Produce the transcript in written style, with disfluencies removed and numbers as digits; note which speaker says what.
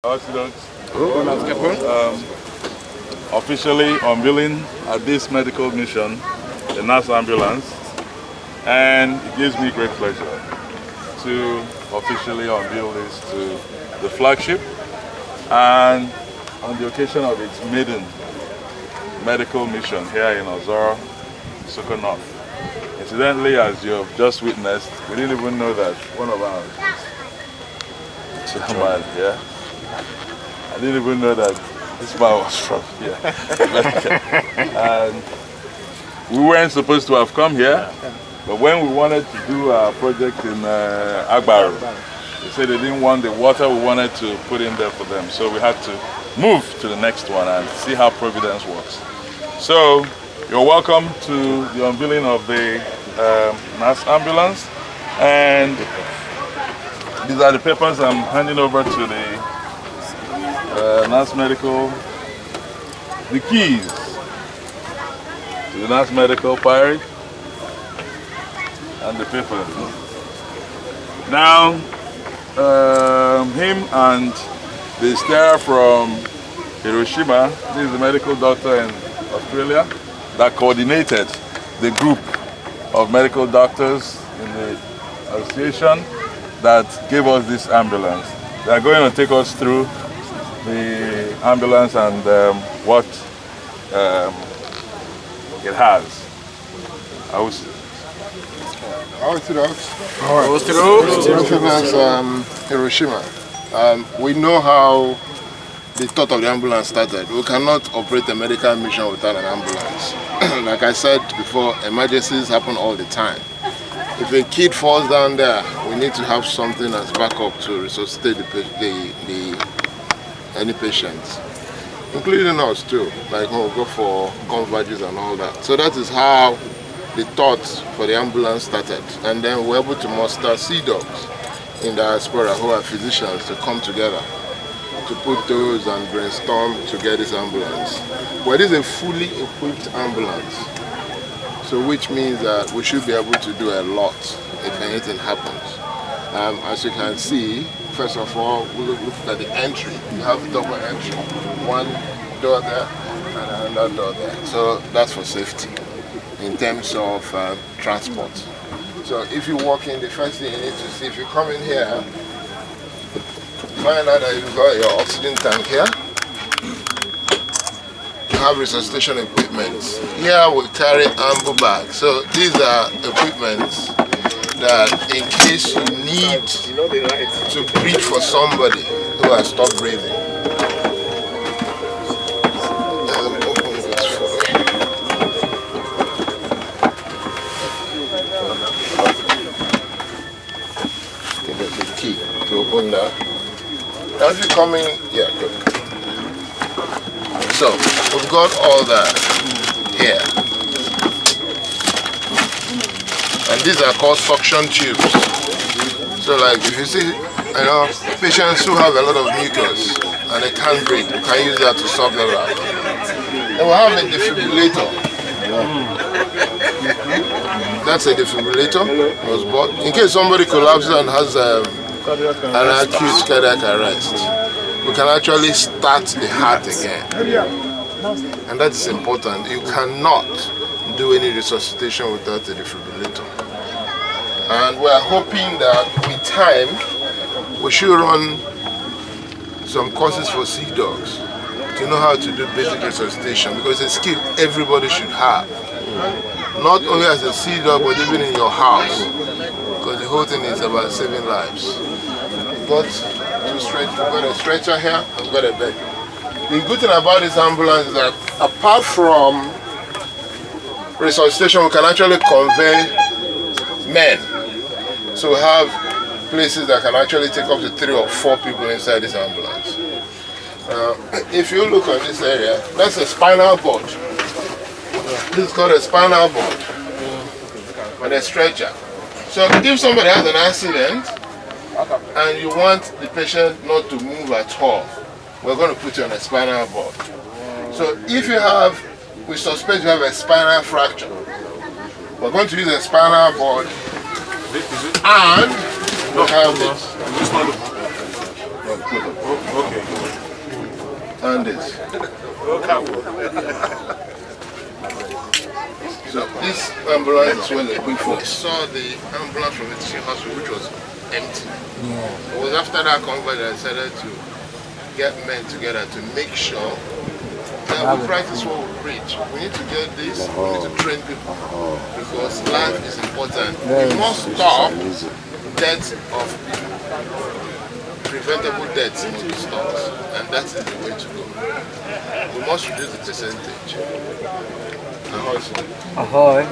Speaker 1: NAS Cap'n. Officially unveiling at this medical mission, the NAS Ambulance, and it gives me great pleasure to officially unveil this to the flagship, and on the occasion of its maiden medical mission here in Osoro, Soko North. Incidentally, as you have just witnessed, we didn't even know that one of our chairman here, I didn't even know that this man was from here. And we weren't supposed to have come here, but when we wanted to do our project in Agbaru, they said they didn't want the water we wanted to put in there for them, so we had to move to the next one and see how Providence works. So you're welcome to the unveiling of the NAS Ambulance, and these are the papers I'm handing over to the NAS Medical, the keys to the NAS Medical pirate, and the papers. Now, him and the star from Hiroshima, this is the medical doctor in Australia that coordinated the group of medical doctors in the association that gave us this ambulance. They are going to take us through the ambulance and what it has.
Speaker 2: Hiroshima. We know how the thought of the ambulance started. We cannot operate a medical mission without an ambulance. Like I said before, emergencies happen all the time. If a kid falls down there, we need to have something as backup to resuscitate any patients, including us too, like when we go for converges and all that. So that is how the thought for the ambulance started. And then we were able to muster sea dogs in diaspora who are physicians to come together to put those and brainstorm to get this ambulance. Well, it is a fully equipped ambulance, so which means that we should be able to do a lot if anything happens. As you can see, first of all, we'll look at the entry. You have a double entry, one door there and another door there. So that's for safety in terms of transport. So if you walk in, the first thing you need to see, if you come in here, find out that you've got your oxygen tank here. You have resuscitation equipment. Here we carry amber bags. So these are equipments that in case you need to breathe for somebody who has stopped breathing. I think that's the key to open that. As you come in, yeah, good. So we've got all that here. And these are called suction tubes. So like if you see, patients who have a lot of mucus and they can't breathe, you can use that to suck them out. And we have a defibrillator. That's a defibrillator. It was bought in case somebody collapses and has an acute cardiac arrest. We can actually start the heart again. And that is important. You cannot do any resuscitation without a defibrillator. And we're hoping that with time, we should run some courses for sea dogs to know how to do basic resuscitation, because it's a skill everybody should have. Not only as a sea dog, but even in your house. Because the whole thing is about saving lives. We've got a stretcher here, and we've got a bed. The good thing about this ambulance is that apart from resuscitation, we can actually convey men. So we have places that can actually take up to 3 or 4 people inside this ambulance. If you look at this area, that's a spinal board. This is called a spinal board and a stretcher. So if somebody has an accident and you want the patient not to move at all, we're going to put you on a spinal board. So if you have, we suspect you have a spinal fracture, we're going to use a spinal board and we have this.
Speaker 1: Okay.
Speaker 2: Mondays. So this ambulance, when we saw the ambulance from the teaching hospital, which was empty. It was after that convoy that I decided to get men together to make sure that we practice what we preach. We need to get this, we need to train people because life is important. We must stop death of preventable deaths must be stopped, and that is the way to go. We must reduce the percentage.
Speaker 3: Ahoy. Ahoy.